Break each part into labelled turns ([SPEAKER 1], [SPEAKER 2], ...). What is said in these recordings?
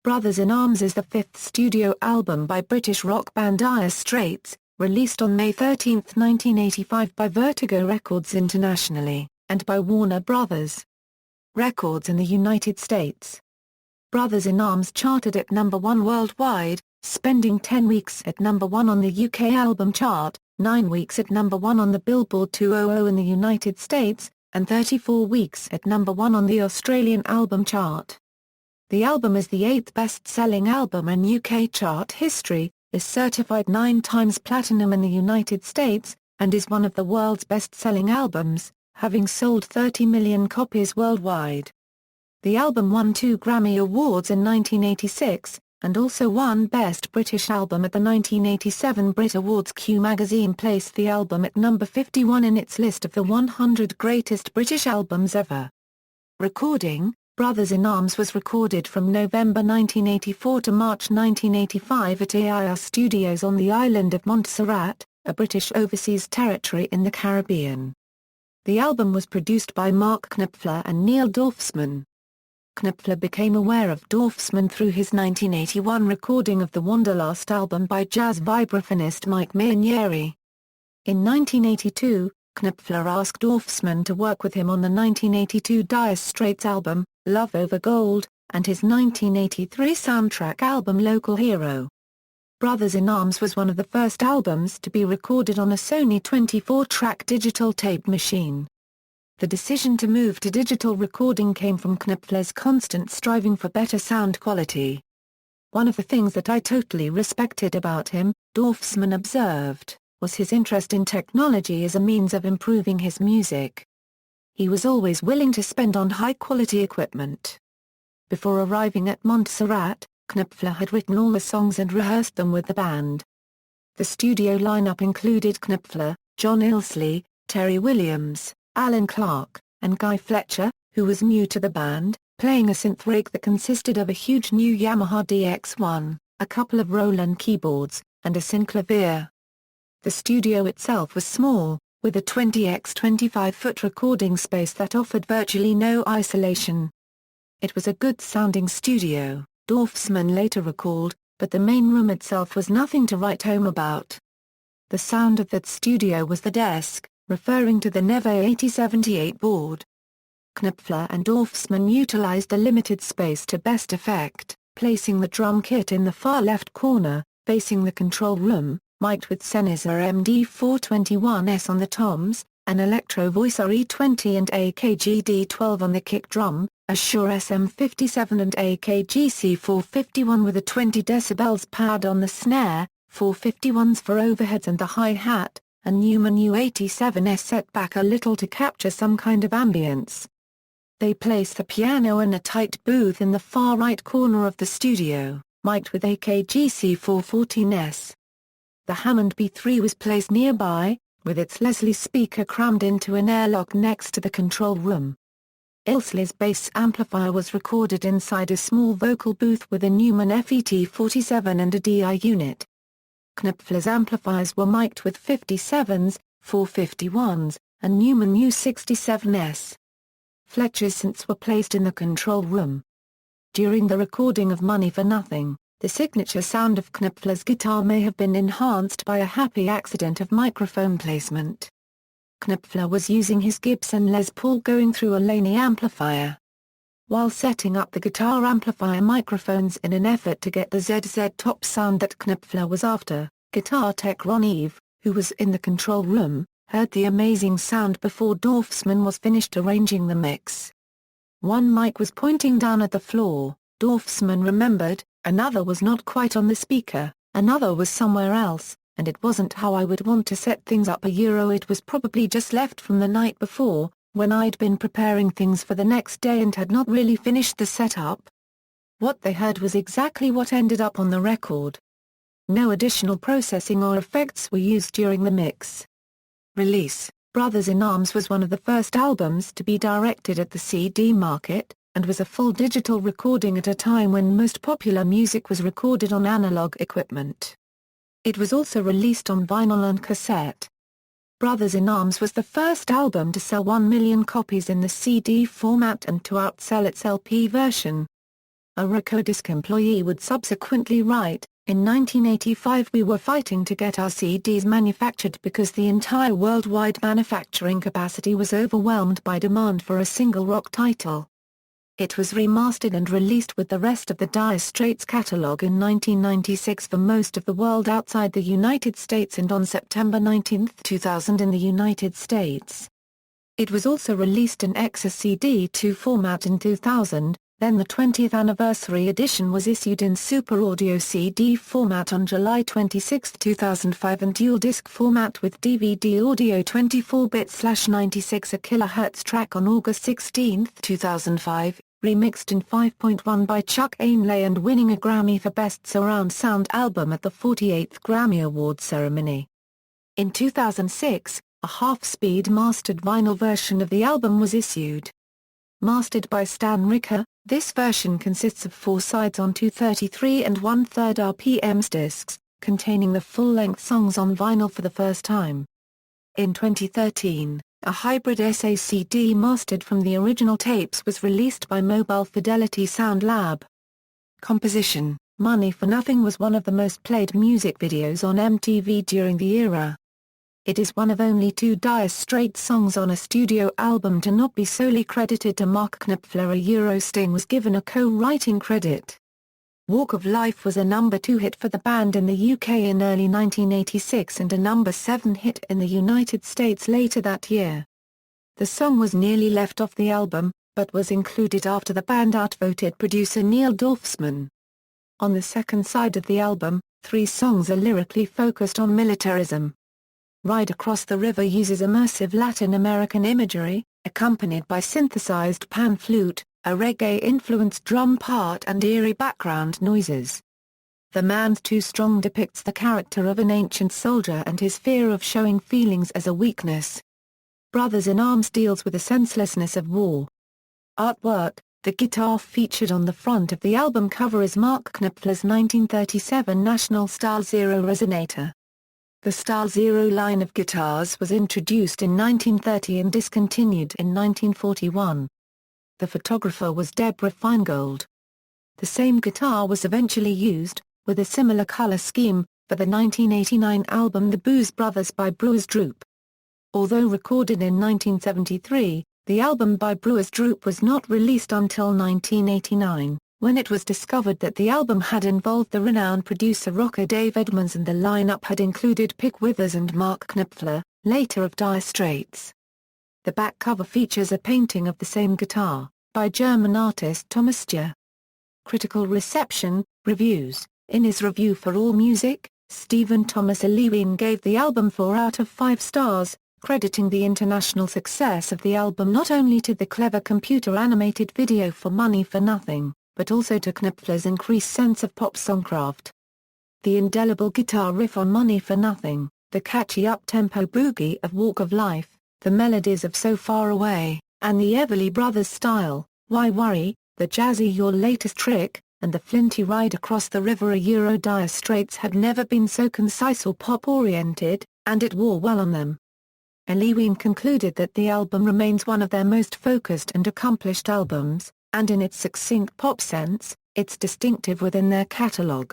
[SPEAKER 1] Brothers in Arms is the fifth studio album by British rock band Dire Straits, released on May 13, 1985 by Vertigo Records internationally, and by Warner Brothers Records in the United States. Brothers in Arms charted at number 1 worldwide, spending 10 weeks at number 1 on the UK album chart, 9 weeks at number 1 on the Billboard 200 in the United States, and 34 weeks at number 1 on the Australian album chart. The album is the 8th best-selling album in UK chart history, is certified 9 times platinum in the United States, and is one of the world's best-selling albums, having sold 30 million copies worldwide. The album won 2 Grammy Awards in 1986, and also won Best British Album at the 1987 Brit Awards. Q magazine placed the album at number 51 in its list of the 100 greatest British albums ever. Recording: Brothers in Arms was recorded from November 1984 to March 1985 at AIR Studios on the island of Montserrat, a British overseas territory in the Caribbean. The album was produced by Mark Knopfler and Neil Dorfsman. Knopfler became aware of Dorfsman through his 1981 recording of the Wanderlust album by jazz vibraphonist Mike Mainieri. In 1982, Knopfler asked Dorfsman to work with him on the 1982 Dire Straits album, Love Over Gold, and his 1983 soundtrack album Local Hero. Brothers in Arms was one of the first albums to be recorded on a Sony 24-track digital tape machine. The decision to move to digital recording came from Knopfler's constant striving for better sound quality. "One of the things that I totally respected about him," Dorfsman observed, was his interest in technology as a means of improving his music. He was always willing to spend on high-quality equipment. Before arriving at Montserrat, Knopfler had written all the songs and rehearsed them with the band. The studio lineup included Knopfler, John Illsley, Terry Williams, Alan Clark, and Guy Fletcher, who was new to the band, playing a synth rig that consisted of a huge new Yamaha DX1, a couple of Roland keyboards, and a synclavier. The studio itself was small, with a 20x25-foot recording space that offered virtually no isolation. "It was a good-sounding studio," Dorfsman later recalled, "but the main room itself was nothing to write home about. The sound of that studio was the desk," referring to the Neve 8078 board. Knopfler and Dorfsman utilized the limited space to best effect, placing the drum kit in the far left corner, facing the control room, mic'd with Sennheiser MD421S on the toms, an Electro Voice RE20 and AKG D12 on the kick drum, a Shure SM57 and AKG C451 with a 20 dB pad on the snare, 451s for overheads and the hi-hat, a Neumann U87S set back a little to capture some kind of ambience. They placed the piano in a tight booth in the far right corner of the studio, mic'd with AKG C414S. The Hammond B3 was placed nearby, with its Leslie speaker crammed into an airlock next to the control room. Illsley's bass amplifier was recorded inside a small vocal booth with a Neumann FET47 and a DI unit. Knopfler's amplifiers were mic'd with 57s, 451s, and Neumann U67S. Fletcher's synths were placed in the control room. During the recording of Money for Nothing, the signature sound of Knopfler's guitar may have been enhanced by a happy accident of microphone placement. Knopfler was using his Gibson Les Paul going through a Laney amplifier. While setting up the guitar amplifier microphones in an effort to get the ZZ Top sound that Knopfler was after, guitar tech Ron Eve, who was in the control room, heard the amazing sound before Dorfsman was finished arranging the mix. "One mic was pointing down at the floor," Dorfsman remembered, "another was not quite on the speaker, another was somewhere else, and it wasn't how I would want to set things up. It was probably just left from the night before, when I'd been preparing things for the next day and had not really finished the setup." What they heard was exactly what ended up on the record. No additional processing or effects were used during the mix. Release: Brothers in Arms was one of the first albums to be directed at the CD market, and was a full digital recording at a time when most popular music was recorded on analog equipment. It was also released on vinyl and cassette. Brothers in Arms was the first album to sell 1 million copies in the CD format and to outsell its LP version. a Recordisc employee would subsequently write, "In 1985 we were fighting to get our CDs manufactured because the entire worldwide manufacturing capacity was overwhelmed by demand for a single rock title." It was remastered and released with the rest of the Dire Straits catalog in 1996 for most of the world outside the United States and on September 19, 2000 in the United States. It was also released in Exa CD2 format in 2000, then the 20th anniversary edition was issued in Super Audio CD format on July 26, 2005 and dual disc format with DVD audio 24-bit/96 a kHz track on August 16, 2005, remixed in 5.1 by Chuck Ainlay and winning a Grammy for Best Surround Sound Album at the 48th Grammy Awards ceremony. In 2006, a half-speed mastered vinyl version of the album was issued. Mastered by Stan Ricker, this version consists of 4 sides on 233 and 1/3 RPMs discs, containing the full-length songs on vinyl for the first time. In 2013, a hybrid SACD mastered from the original tapes was released by Mobile Fidelity Sound Lab. Composition: Money for Nothing was one of the most played music videos on MTV during the era. It is one of only 2 Dire Straits songs on a studio album to not be solely credited to Mark Knopfler. Sting was given a co-writing credit. Walk of Life was a number 2 hit for the band in the UK in early 1986 and a number 7 hit in the United States later that year. The song was nearly left off the album, but was included after the band outvoted producer Neil Dorfsman. On the second side of the album, 3 songs are lyrically focused on militarism. Ride Across the River uses immersive Latin American imagery, accompanied by synthesized pan flute, a reggae-influenced drum part and eerie background noises. The Man's Too Strong depicts the character of an ancient soldier and his fear of showing feelings as a weakness. Brothers in Arms deals with the senselessness of war. Artwork: the guitar featured on the front of the album cover is Mark Knopfler's 1937 National Style Zero Resonator. The Style Zero line of guitars was introduced in 1930 and discontinued in 1941. The photographer was Deborah Feingold. The same guitar was eventually used, with a similar color scheme, for the 1989 album The Blues Brothers by Brewers Droop. Although recorded in 1973, the album by Brewers Droop was not released until 1989. When it was discovered that the album had involved the renowned producer rocker Dave Edmunds and the lineup had included Pick Withers and Mark Knopfler, later of Dire Straits. The back cover features a painting of the same guitar, by German artist Thomas Stür. Critical reception, reviews: in his review for AllMusic, Stephen Thomas Lewin gave the album 4 out of 5 stars, crediting the international success of the album not only to the clever computer-animated video for Money for Nothing, but also to Knopfler's increased sense of pop songcraft. The indelible guitar riff on Money for Nothing, the catchy up-tempo boogie of Walk of Life, the melodies of So Far Away, and the Everly Brothers style, Why Worry, the jazzy Your Latest Trick, and the flinty Ride Across the River. Dire Straits had never been so concise or pop-oriented, and it wore well on them. Lewin concluded that the album remains one of their most focused and accomplished albums, and in its succinct pop sense, it's distinctive within their catalog.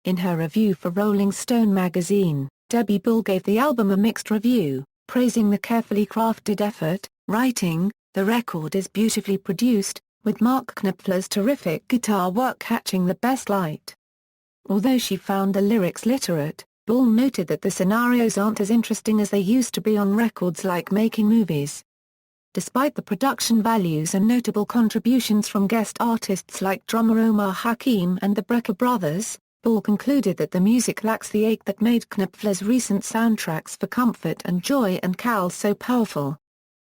[SPEAKER 1] In her review for Rolling Stone magazine, Debbie Bull gave the album a mixed review, praising the carefully crafted effort, writing, "The record is beautifully produced, with Mark Knopfler's terrific guitar work catching the best light." Although she found the lyrics literate, Bull noted that the scenarios aren't as interesting as they used to be on records like Making Movies. Despite the production values and notable contributions from guest artists like drummer Omar Hakim and the Brecker Brothers, Bull concluded that the music lacks the ache that made Knopfler's recent soundtracks for Comfort and Joy and Cal so powerful.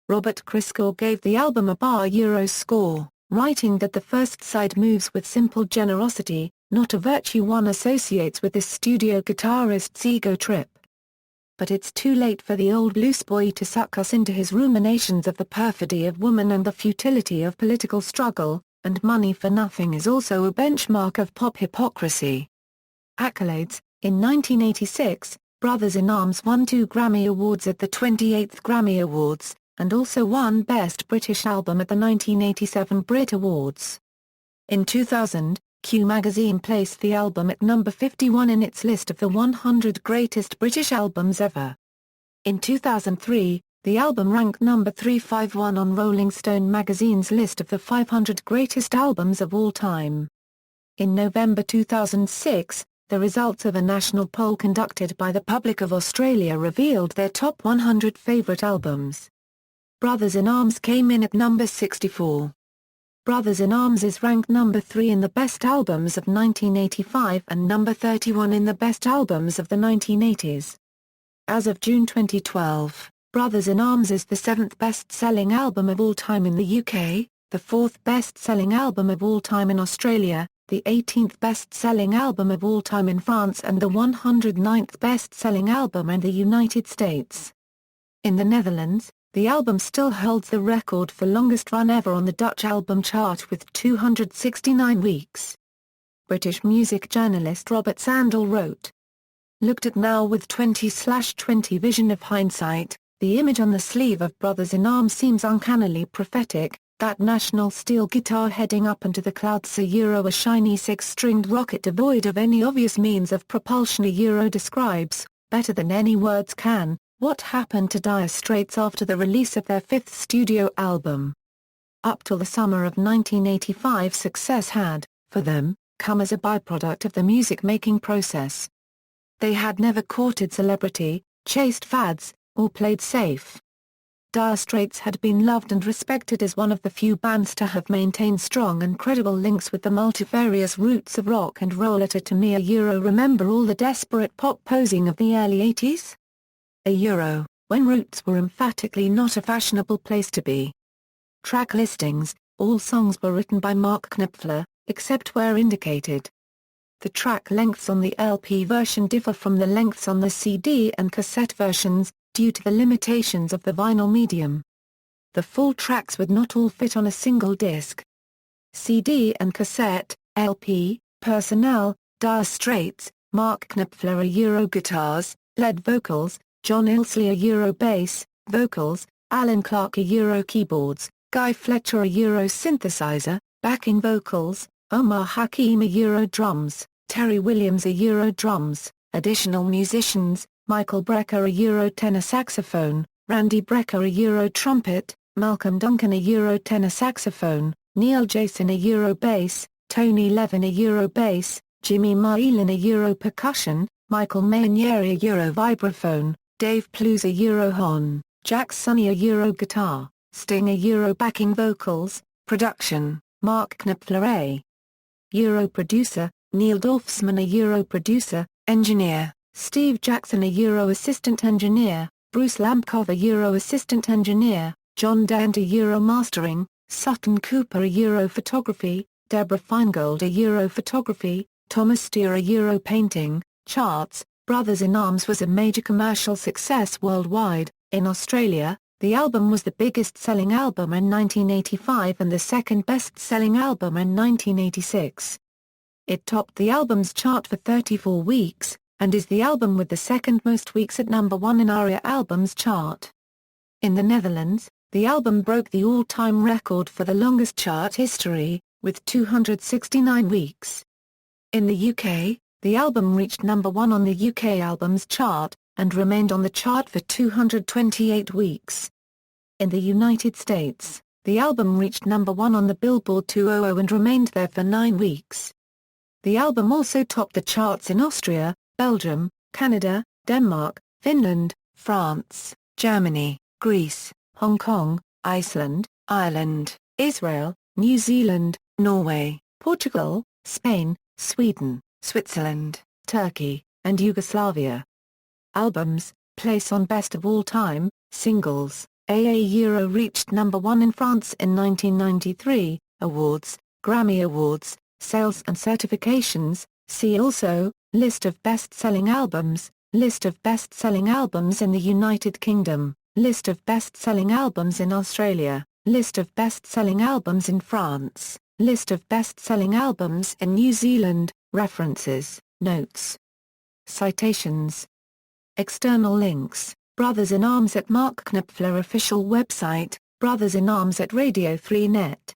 [SPEAKER 1] Robert Christgau gave the album a bar score, writing that the first side moves with simple generosity, not a virtue one associates with this studio guitarist's ego trip. But it's too late for the old blues boy to suck us into his ruminations of the perfidy of woman and the futility of political struggle, and Money for Nothing is also a benchmark of pop hypocrisy. Accolades: in 1986, Brothers in Arms won 2 Grammy Awards at the 28th Grammy Awards, and also won Best British Album at the 1987 Brit Awards. In 2000, Q magazine placed the album at number 51 in its list of the 100 greatest British albums ever. In 2003, the album ranked number 351 on Rolling Stone magazine's list of the 500 greatest albums of all time. In November 2006, the results of a national poll conducted by the Public of Australia revealed their top 100 favourite albums. Brothers in Arms came in at number 64. Brothers in Arms is ranked number 3 in the Best Albums of 1985 and number 31 in the Best Albums of the 1980s. As of June 2012, Brothers in Arms is the 7th best-selling album of all time in the UK, the 4th best-selling album of all time in Australia, the 18th best-selling album of all time in France and the 109th best-selling album in the United States. In the Netherlands, the album still holds the record for longest run ever on the Dutch album chart with 269 weeks. British music journalist Robert Sandel wrote, "Looked at now with 20/20 vision of hindsight, the image on the sleeve of Brothers in Arms seems uncannily prophetic, that national steel guitar heading up into the clouds a shiny six-stringed rocket devoid of any obvious means of propulsion describes, better than any words can, what happened to Dire Straits after the release of their 5th studio album. Up till the summer of 1985 success had, for them, come as a byproduct of the music-making process. They had never courted celebrity, chased fads, or played safe. Dire Straits had been loved and respected as one of the few bands to have maintained strong and credible links with the multifarious roots of rock and roll at a to me remember all the desperate pop posing of the early 80s? When roots were emphatically not a fashionable place to be. Track listings, all songs were written by Mark Knopfler, except where indicated. The track lengths on the LP version differ from the lengths on the CD and cassette versions, due to the limitations of the vinyl medium. The full tracks would not all fit on a single disc. CD and cassette, LP, personnel, Dire Straits, Mark Knopfler guitars, lead vocals, John Illsley bass, vocals, Alan Clark keyboards, Guy Fletcher synthesizer, backing vocals, Omar Hakim drums, Terry Williams drums, additional musicians, Michael Brecker tenor saxophone, Randy Brecker trumpet, Malcolm Duncan tenor saxophone, Neil Jason bass, Tony Levin bass, Jimmy Mailin percussion, Michael Mainieri vibraphone, Dave Plus horn, Jack Sonny guitar, Sting backing vocals, production, Mark Knopfler producer, Neil Dorfsman producer, engineer, Steve Jackson assistant engineer, Bruce Lampcov assistant engineer, John Dent mastering, Sutton Cooper photography, Deborah Feingold photography, Thomas Steer painting. Charts. Brothers in Arms was a major commercial success worldwide. In Australia, the album was the biggest-selling album in 1985 and the second best-selling album in 1986. It topped the album's chart for 34 weeks, and is the album with the second most weeks at number 1 in ARIA Albums chart. In the Netherlands, the album broke the all-time record for the longest chart history, with 269 weeks. In the UK, the album reached number 1 on the UK Albums chart, and remained on the chart for 228 weeks. In the United States, the album reached number 1 on the Billboard 200 and remained there for 9 weeks. The album also topped the charts in Austria, Belgium, Canada, Denmark, Finland, France, Germany, Greece, Hong Kong, Iceland, Ireland, Israel, New Zealand, Norway, Portugal, Spain, Sweden, Switzerland, Turkey, and Yugoslavia. Albums, place on Best of All Time, Singles, AA reached number 1 in France in 1993, Awards, Grammy Awards, Sales and Certifications, see also, List of Best-Selling Albums, List of Best-Selling Albums in the United Kingdom, List of Best-Selling Albums in Australia, List of Best-Selling Albums in France, List of Best-Selling Albums in New Zealand. References, Notes. Citations. External links, Brothers in Arms at Mark Knopfler official website, Brothers in Arms at Radio 3 Net.